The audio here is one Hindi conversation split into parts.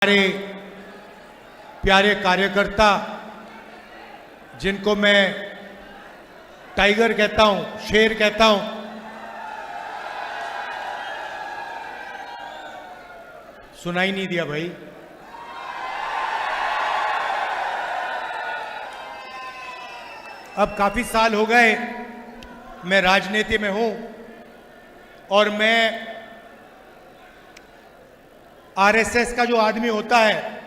हमारे प्यारे कार्यकर्ता जिनको मैं टाइगर कहता हूं, शेर कहता हूं, सुनाई नहीं दिया भाई। अब काफी साल हो गए मैं राजनीति में हूं और मैं आरएसएस का जो आदमी होता है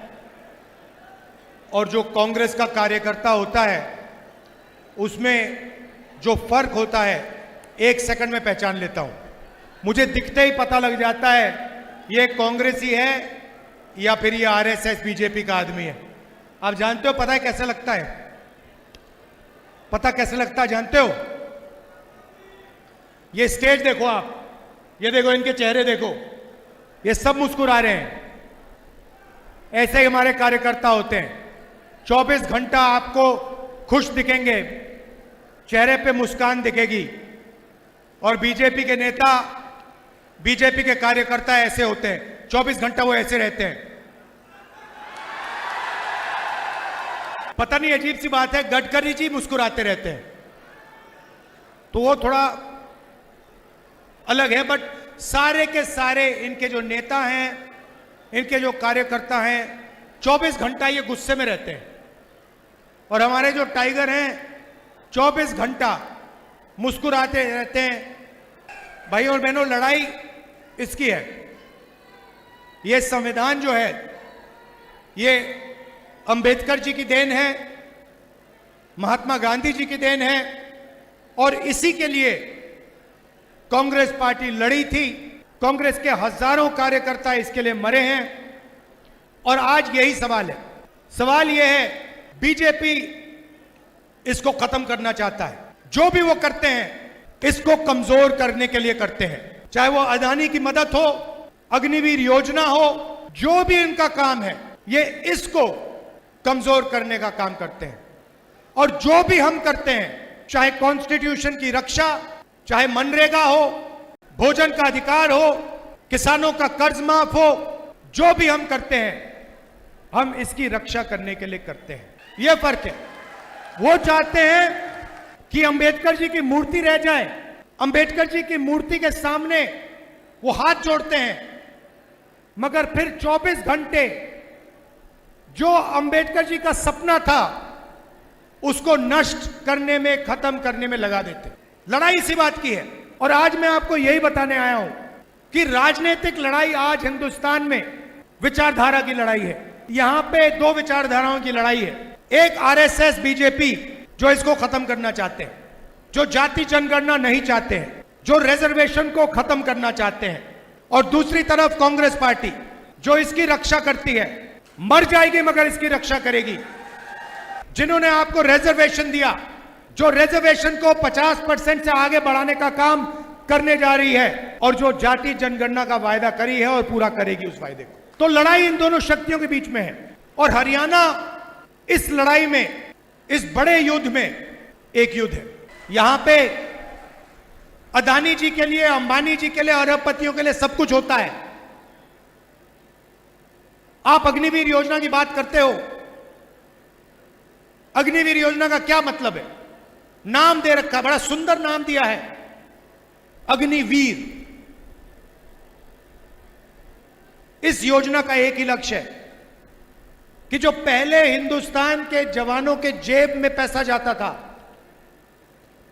और जो कांग्रेस का कार्यकर्ता होता है उसमें जो फर्क होता है 1 सेकंड में पहचान लेता हूं। मुझे दिखते ही पता लग जाता है ये कांग्रेसी है या फिर ये आरएसएस बीजेपी का आदमी है। आप जानते हो पता है कैसे लगता है? पता कैसे लगता है जानते हो? ये स्टेज देखो आप, ये देखो इनके चेहरे देखो, ये सब मुस्कुरा रहे हैं। ऐसे ही हमारे कार्यकर्ता होते हैं, 24 घंटा आपको खुश दिखेंगे, चेहरे पे मुस्कान दिखेगी। और बीजेपी के नेता, बीजेपी के कार्यकर्ता ऐसे होते हैं, 24 घंटा वो ऐसे रहते हैं। पता नहीं अजीब सी बात है, गडकरी जी मुस्कुराते रहते हैं तो वो थोड़ा अलग है, बट सारे के सारे इनके जो नेता हैं, इनके जो कार्यकर्ता हैं, 24 घंटा ये गुस्से में रहते हैं। और हमारे जो टाइगर हैं 24 घंटा मुस्कुराते रहते हैं। भाई और बहनों, लड़ाई इसकी है। ये संविधान जो है ये अंबेडकर जी की देन है, महात्मा गांधी जी की देन है और इसी के लिए कांग्रेस पार्टी लड़ी थी। कांग्रेस के हजारों कार्यकर्ता इसके लिए मरे हैं और आज यही सवाल है। सवाल यह है, बीजेपी इसको खत्म करना चाहता है। जो भी वो करते हैं इसको कमजोर करने के लिए करते हैं, चाहे वो अदानी की मदद हो, अग्निवीर योजना हो, जो भी इनका काम है ये इसको कमजोर करने का काम करते हैं। और जो भी हम करते हैं, चाहे कॉन्स्टिट्यूशन की रक्षा, चाहे मनरेगा हो, भोजन का अधिकार हो, किसानों का कर्ज माफ हो, जो भी हम करते हैं हम इसकी रक्षा करने के लिए करते हैं। यह फर्क है। वो चाहते हैं कि अंबेडकर जी की मूर्ति रह जाए, अंबेडकर जी की मूर्ति के सामने वो हाथ जोड़ते हैं, मगर फिर 24 घंटे जो अंबेडकर जी का सपना था उसको नष्ट करने में, खत्म करने में लगा देते। लड़ाई इसी बात की है। और आज मैं आपको यही बताने आया हूं कि राजनीतिक लड़ाई आज हिंदुस्तान में विचारधारा की लड़ाई है। यहां पे 2 विचारधाराओं की लड़ाई है। एक आरएसएस बीजेपी जो इसको खत्म करना चाहते हैं, जो जाति जनगणना नहीं चाहते हैं, जो रिजर्वेशन को खत्म करना चाहते हैं, और दूसरी तरफ कांग्रेस पार्टी जो इसकी रक्षा करती है, मर जाएगी मगर इसकी रक्षा करेगी। जिन्होंने आपको रिजर्वेशन दिया, जो रिजर्वेशन को 50% से आगे बढ़ाने का काम करने जा रही है, और जो जाति जनगणना का वायदा करी है और पूरा करेगी उस वायदे को। तो लड़ाई इन दोनों शक्तियों के बीच में है। और हरियाणा इस लड़ाई में, इस बड़े युद्ध में एक युद्ध है। यहां पे अदानी जी के लिए, अंबानी जी के लिए, अरबपतियों के लिए सब कुछ होता है। आप अग्निवीर योजना की बात करते हो। अग्निवीर योजना का क्या मतलब है? नाम दे रखा, बड़ा सुंदर नाम दिया है, अग्निवीर। इस योजना का एक ही लक्ष्य है कि जो पहले हिंदुस्तान के जवानों के जेब में पैसा जाता था,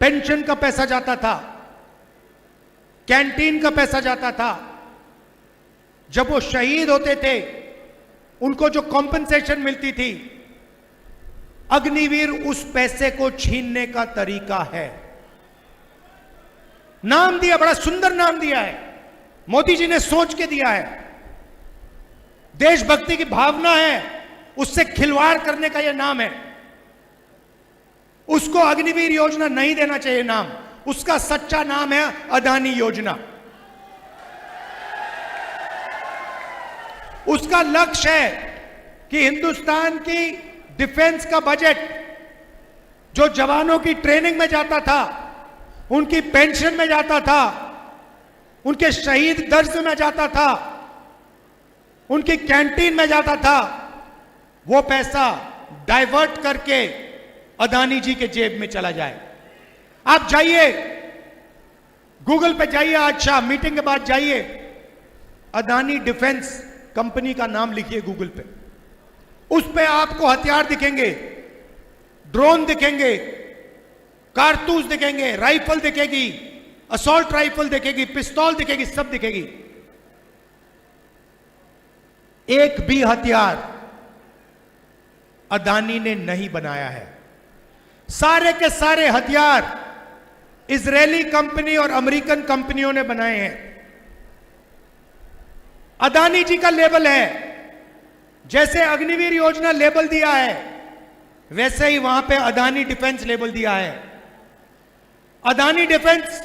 पेंशन का पैसा जाता था, कैंटीन का पैसा जाता था, जब वो शहीद होते थे उनको जो कॉम्पेंसेशन मिलती थी, अग्निवीर उस पैसे को छीनने का तरीका है। नाम दिया, बड़ा सुंदर नाम दिया है, मोदी जी ने सोच के दिया है। देशभक्ति की भावना है, उससे खिलवाड़ करने का यह नाम है। उसको अग्निवीर योजना नहीं देना चाहिए नाम, उसका सच्चा नाम है अदानी योजना। उसका लक्ष्य है कि हिंदुस्तान की डिफेंस का बजट जो जवानों की ट्रेनिंग में जाता था, उनकी पेंशन में जाता था, उनके शहीद दर्ज में जाता था, उनकी कैंटीन में जाता था, वो पैसा डाइवर्ट करके अदानी जी के जेब में चला जाए। आप जाइए, गूगल पे जाइए, आज शाम मीटिंग के बाद जाइए, अदानी डिफेंस कंपनी का नाम लिखिए गूगल पे, उस पे आपको हथियार दिखेंगे, ड्रोन दिखेंगे, कारतूस दिखेंगे, राइफल दिखेगी, असॉल्ट राइफल दिखेगी, पिस्तौल दिखेगी, सब दिखेगी। एक भी हथियार अदानी ने नहीं बनाया है। सारे के सारे हथियार इजरायली कंपनी और अमेरिकन कंपनियों ने बनाए हैं। अदानी जी का लेबल है, जैसे अग्निवीर योजना लेबल दिया है, वैसे ही वहां पे अदानी डिफेंस लेबल दिया है। अदानी डिफेंस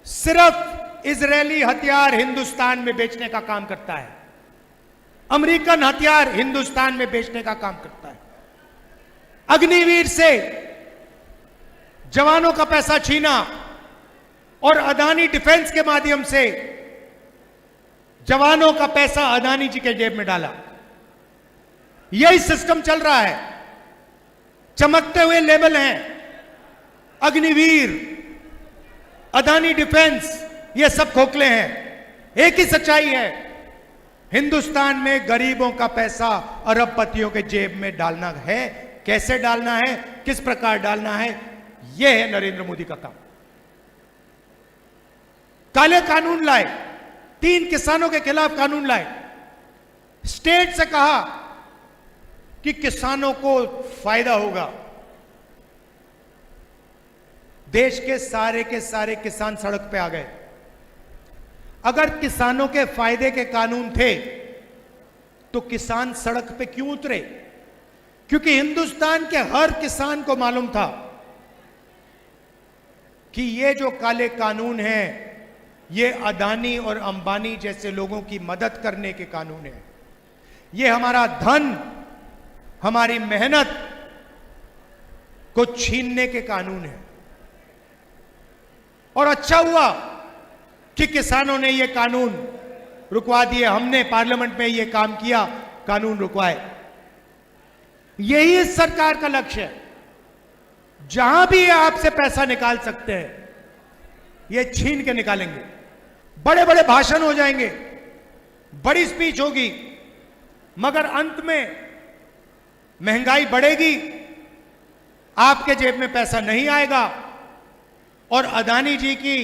सिर्फ इजरायली हथियार हिंदुस्तान में बेचने का काम करता है, अमेरिकन हथियार हिंदुस्तान में बेचने का काम करता है। अग्निवीर से जवानों का पैसा छीना और अदानी डिफेंस के माध्यम से जवानों का पैसा अदानी जी के जेब में डाला। यही सिस्टम चल रहा है। चमकते हुए लेबल हैं, अग्निवीर, अदानी डिफेंस, ये सब खोखले हैं। एक ही सच्चाई है, हिंदुस्तान में गरीबों का पैसा अरबपतियों के जेब में डालना है। कैसे डालना है, किस प्रकार डालना है, यह है नरेंद्र मोदी का काम। काले कानून लाए, 3 किसानों के खिलाफ कानून लाए, स्टेट से कहा कि किसानों को फायदा होगा। देश के सारे किसान सड़क पे आ गए। अगर किसानों के फायदे के कानून थे तो किसान सड़क पे क्यों उतरे? क्योंकि हिंदुस्तान के हर किसान को मालूम था कि ये जो काले कानून हैं, ये अदानी और अंबानी जैसे लोगों की मदद करने के कानून हैं। ये हमारा धन, हमारी मेहनत को छीनने के कानून हैं। और अच्छा हुआ कि किसानों ने ये कानून रुकवा दिए। हमने पार्लियामेंट में ये काम किया, कानून रुकवाए। यही इस सरकार का लक्ष्य है। जहां भी ये आपसे पैसा निकाल सकते हैं, ये छीन के निकालेंगे। बड़े बड़े भाषण हो जाएंगे, बड़ी स्पीच होगी, मगर अंत में महंगाई बढ़ेगी, आपके जेब में पैसा नहीं आएगा और अदानी जी की,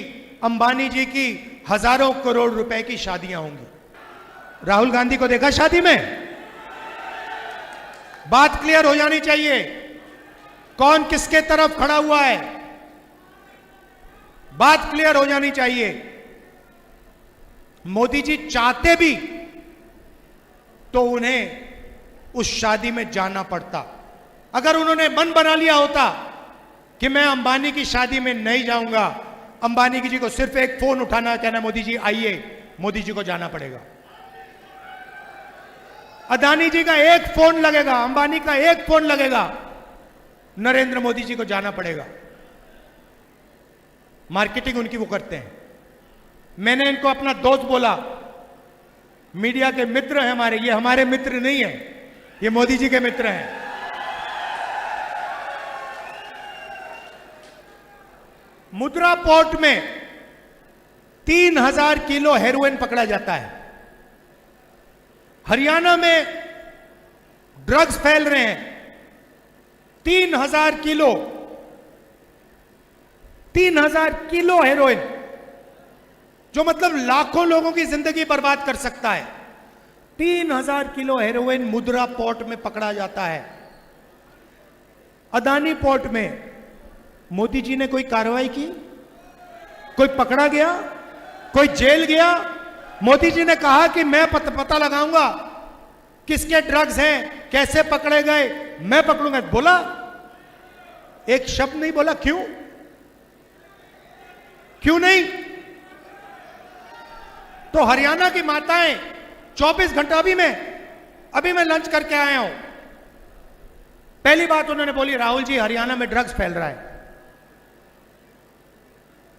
अंबानी जी की हजारों करोड़ रुपए की शादियां होंगी। राहुल गांधी को देखा शादी में? बात क्लियर हो जानी चाहिए, कौन किसके तरफ खड़ा हुआ है, बात क्लियर हो जानी चाहिए। मोदी जी चाहते भी तो उन्हें उस शादी में जाना पड़ता। अगर उन्होंने मन बना लिया होता कि मैं अंबानी की शादी में नहीं जाऊंगा, अंबानी जी को सिर्फ एक फोन उठाना, कहना मोदी जी आइए, मोदी जी को जाना पड़ेगा। अदानी जी का एक फोन लगेगा, अंबानी का एक फोन लगेगा, नरेंद्र मोदी जी को जाना पड़ेगा। मार्केटिंग उनकी वो करते हैं। मैंने इनको अपना दोस्त बोला, मीडिया के मित्र हैं हमारे, ये हमारे मित्र नहीं है, ये मोदी जी के मित्र हैं। मुद्रा पोर्ट में 3000 किलो हेरोइन पकड़ा जाता है। हरियाणा में ड्रग्स फैल रहे हैं, 3000 किलो 3000 किलो हेरोइन, जो मतलब लाखों लोगों की जिंदगी बर्बाद कर सकता है। 3000 किलो हेरोइन मुद्रा पोर्ट में पकड़ा जाता है। अदानी पोर्ट में मोदी जी ने कोई कार्रवाई की? कोई पकड़ा गया? कोई जेल गया? मोदी जी ने कहा कि मैं पता लगाऊंगा किसके ड्रग्स हैं, कैसे पकड़े गए, मैं पकड़ूंगा, बोला? एक शब्द नहीं बोला। क्यों? क्यों नहीं? तो हरियाणा की माताएं 24 घंटा, अभी मैं लंच करके आया हूं, पहली बात उन्होंने बोली, राहुल जी हरियाणा में ड्रग्स फैल रहा है।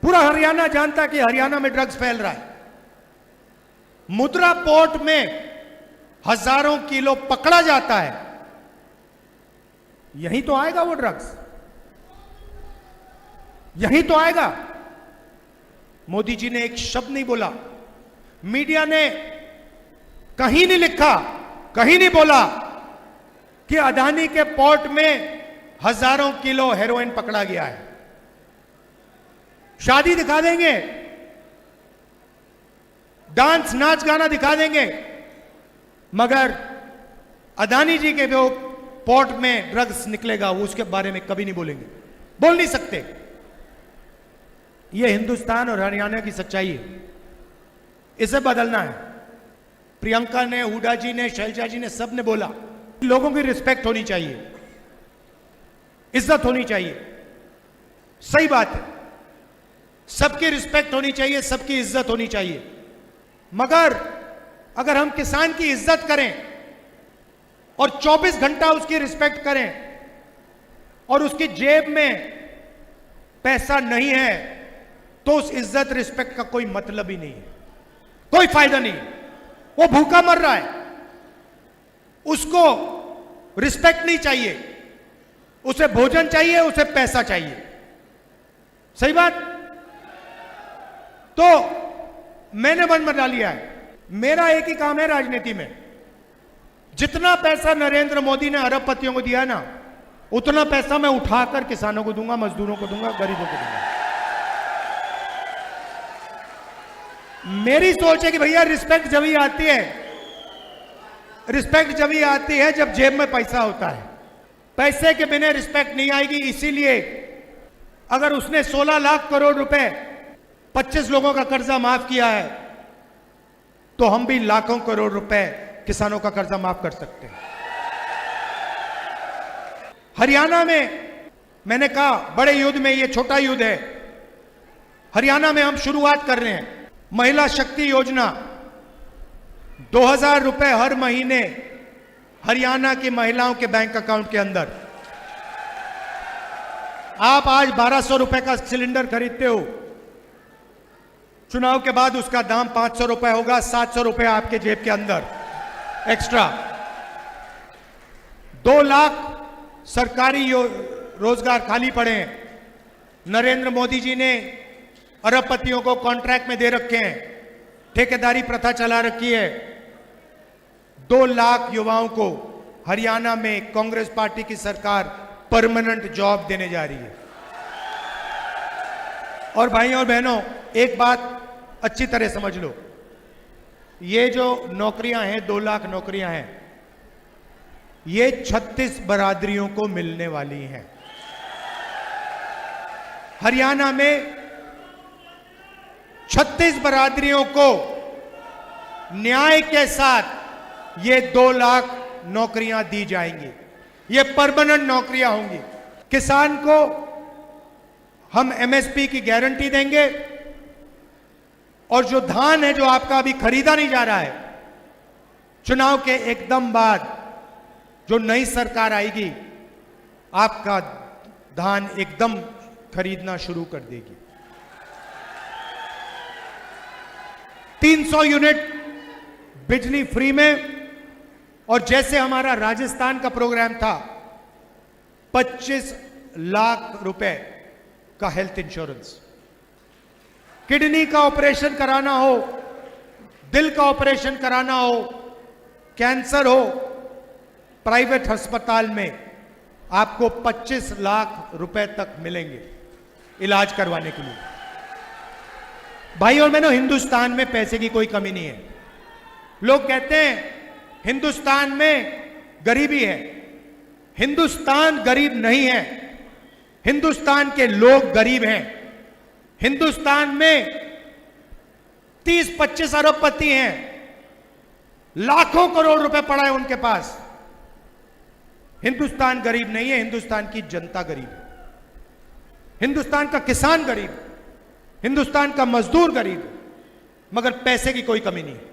पूरा हरियाणा जानता कि हरियाणा में ड्रग्स फैल रहा है। मुद्रा पोर्ट में हजारों किलो पकड़ा जाता है, यहीं तो आएगा वो ड्रग्स, यहीं तो आएगा। मोदी जी ने एक शब्द नहीं बोला, मीडिया ने कहीं नहीं लिखा, कहीं नहीं बोला कि अदानी के पोर्ट में हजारों किलो हेरोइन पकड़ा गया है। शादी दिखा देंगे, डांस नाच गाना दिखा देंगे, मगर अदानी जी के जो पोर्ट में ड्रग्स निकलेगा उसके बारे में कभी नहीं बोलेंगे, बोल नहीं सकते। यह हिंदुस्तान और हरियाणा की सच्चाई है, इसे बदलना है। प्रियंका ने, हुडा जी ने, शैलजा जी ने, सब ने बोला लोगों की रिस्पेक्ट होनी चाहिए, इज्जत होनी चाहिए। सही बात है, सबकी रिस्पेक्ट होनी चाहिए, सबकी इज्जत होनी चाहिए। मगर अगर हम किसान की इज्जत करें और 24 घंटा उसकी रिस्पेक्ट करें और उसकी जेब में पैसा नहीं है, तो उस इज्जत रिस्पेक्ट का कोई मतलब ही नहीं है, कोई फायदा नहीं। वो भूखा मर रहा है, उसको रिस्पेक्ट नहीं चाहिए, उसे भोजन चाहिए, उसे पैसा चाहिए। सही बात। तो मैंने मन बना लिया है, मेरा एक ही काम है राजनीति में, जितना पैसा नरेंद्र मोदी ने अरबपतियों को दिया ना, उतना पैसा मैं उठाकर किसानों को दूंगा, मजदूरों को दूंगा, गरीबों को दूंगा। मेरी सोच है कि भैया रिस्पेक्ट जब ही आती है, रिस्पेक्ट जब ही आती है जब जेब में पैसा होता है। पैसे के बिना रिस्पेक्ट नहीं आएगी। इसीलिए अगर उसने 16 लाख करोड़ रुपए 25 लोगों का कर्जा माफ किया है, तो हम भी लाखों करोड़ रुपए किसानों का कर्जा माफ कर सकते हैं। हरियाणा में मैंने कहा बड़े युद्ध में ये छोटा युद्ध है। हरियाणा में हम शुरुआत कर रहे हैं, महिला शक्ति योजना, 2000 रुपए हर महीने हरियाणा की महिलाओं के बैंक अकाउंट के अंदर। आप आज 1200 रुपए का सिलेंडर खरीदते हो, चुनाव के बाद उसका दाम 500 रुपए होगा, 700 रुपए आपके जेब के अंदर एक्स्ट्रा। 2 लाख सरकारी रोजगार खाली पड़े हैं। नरेंद्र मोदी जी ने अरबपतियों को कॉन्ट्रैक्ट में दे रखे हैं, ठेकेदारी प्रथा चला रखी है। 2 लाख युवाओं को हरियाणा में कांग्रेस पार्टी की सरकार परमानेंट जॉब देने जा रही है। और भाइयों और बहनों, एक बात अच्छी तरह समझ लो, ये जो नौकरियां हैं, 2 लाख नौकरियां हैं, ये 36 बरादरियों को मिलने वाली हैं। हरियाणा में 36 बरादरियों को न्याय के साथ ये 2 लाख नौकरियां दी जाएंगी। ये परमानेंट नौकरियां होंगी। किसान को हम एमएसपी की गारंटी देंगे, और जो धान है जो आपका अभी खरीदा नहीं जा रहा है, चुनाव के एकदम बाद जो नई सरकार आएगी, आपका धान एकदम खरीदना शुरू कर देगी। 300 यूनिट बिजली फ्री में, और जैसे हमारा राजस्थान का प्रोग्राम था, 25 लाख रुपए का हेल्थ इंश्योरेंस। किडनी का ऑपरेशन कराना हो, दिल का ऑपरेशन कराना हो, कैंसर हो, प्राइवेट अस्पताल में आपको 25 लाख रुपए तक मिलेंगे इलाज करवाने के लिए। भाई और बहनों, हिंदुस्तान में पैसे की कोई कमी नहीं है। लोग कहते हैं हिंदुस्तान में गरीबी है। हिंदुस्तान गरीब नहीं है, हिंदुस्तान के लोग गरीब हैं। हिंदुस्तान में 30-25 अरबपति हैं, लाखों करोड़ रुपए पड़ा है उनके पास। हिंदुस्तान गरीब नहीं है, हिंदुस्तान की जनता गरीब है। हिंदुस्तान का किसान गरीब, हिंदुस्तान का मजदूर गरीब, मगर पैसे की कोई कमी नहीं है।